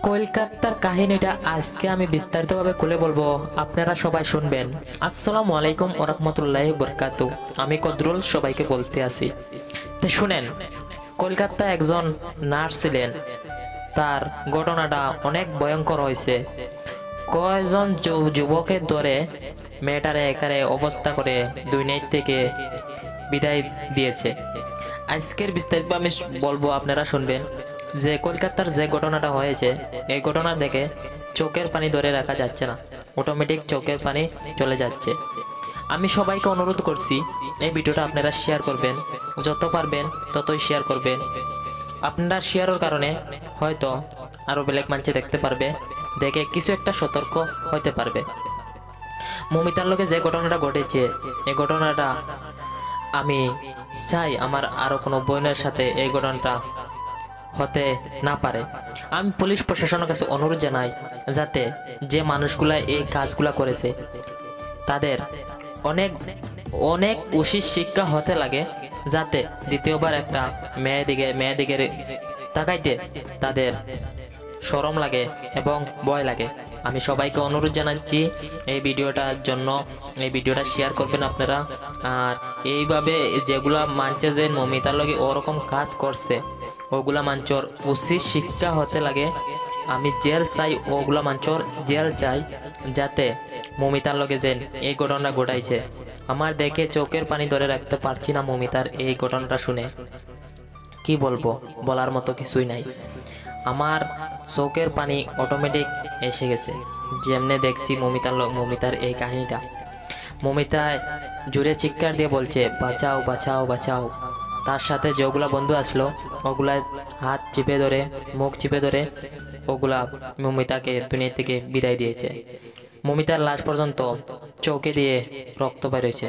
কলকাতার কাহিনীটা আজকে আমি বিস্তারিতভাবে খুলে বলবো, আপনারা সবাই শুনবেন। আসসালামু আলাইকুম ওয়া রাহমাতুল্লাহি ওয়া বারাকাতুহু। আমি কদরুল সবাইকে বলতে আসি। তো শুনেন, কলকাতায় একজন নার্স ছিলেন। তার ঘটনাটা অনেক ভয়ঙ্কর হয়েছে। কয়জন যুবকের ধরে মেয়েটারে একারে অবস্থা করে দুনিয়া থেকে বিদায় দিয়েছে। আজকের বিস্তারিত আমি বলবো, আপনারা শুনবেন। যে কলকাতার যে ঘটনাটা হয়েছে, এই ঘটনা দেখে চোখের পানি ধরে রাখা যাচ্ছে না, অটোমেটিক চোখের পানি চলে যাচ্ছে। আমি সবাইকে অনুরোধ করছি, এই ভিডিওটা আপনারা শেয়ার করবেন, যত পারবেন ততই শেয়ার করবেন। আপনারা শেয়ারের কারণে হয়তো আরও ব্ল্যাক মাঞ্চে দেখতে পারবে, দেখে কিছু একটা সতর্ক হতে পারবে। মমিতার লোকে যে ঘটনাটা ঘটেছে, এই ঘটনাটা আমি চাই আমার আরও কোনো বোনের সাথে এই ঘটনাটা হতে না পারে। আমি পুলিশ প্রশাসনের কাছে অনুরোধ জানাই, যাতে যে মানুষগুলা এই কাজগুলা করেছে তাদের অনেক অনেক উচিত শিক্ষা হতে লাগে, যাতে দ্বিতীয়বার একটা মেয়েদিকে তাকাইতে তাদের শরম লাগে এবং ভয় লাগে। আমি সবাইকে অনুরোধ জানাচ্ছি এই ভিডিওটার জন্য, এই ভিডিওটা শেয়ার করবেন আপনারা। আর এইভাবে যেগুলা মানছে যে মমিতার লগে ওরকম কাজ করছে, ওগুলা মাঞ্চর উচিত শিক্ষা হতে লাগে। আমি জেল চাই, ওগুলা মাঞ্চর জেল চাই, যাতে মমিতার লগে যে এই ঘটনা ঘটাইছে। আমার দেখে চোখের পানি ধরে রাখতে পারছি না মমিতার এই ঘটনাটা শুনে। কি বলবো, বলার মতো কিছুই নাই। আমার চোখের পানি অটোমেটিক এসে গেছে যেমনে দেখছি মমিতার এই কাহিনীটা। মমিতায় জুড়ে চিৎকার দিয়ে বলছে, বাঁচাও বাঁচাও বাঁচাও। তার সাথে যেগুলা বন্ধু আসলো, ওগুলা হাত চিপে ধরে, মুখ চিপে ধরে, ওগুলা মমিতাকে দুনিয়া থেকে বিদায় দিয়েছে। মমিতার লাশ পর্যন্ত চৌকে দিয়ে রক্ত বেরোয়েছে।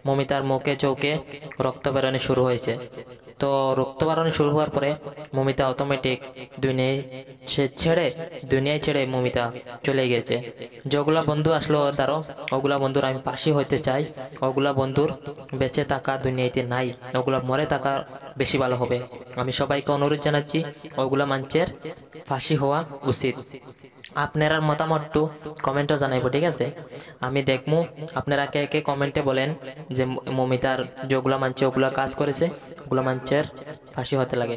মমিতার মুখে চৌকে রক্ত বেরোনো শুরু হয়েছে। তো রক্ত বেরোনো শুরু হওয়ার পরে মমিতা অটোমেটিক দুনিয়ায় ছেড়ে মমিতা চলে গেছে। যেগুলা বন্ধু আসলো তারও, ওগুলা বন্ধুর আমি ফাঁসি হইতে চাই। ওগুলা বন্ধুর বেঁচে থাকা দুনিয়াতে নাই, ওগুলা মরে থাকা বেশি ভালো হবে। আমি সবাইকে অনুরোধ জানাচ্ছি, ওগুলা মানুষের ফাঁসি হওয়া উচিত। আপনার মতামতটু কমেন্টও জানাইব, ঠিক আছে? আমি দেখবো আপনারা কে কে কমেন্টে বলেন যে মমিতার যেগুলা মানছে ওগুলা কাজ করেছে, ওগুলা মানুষের ফাঁসি হতে লাগে।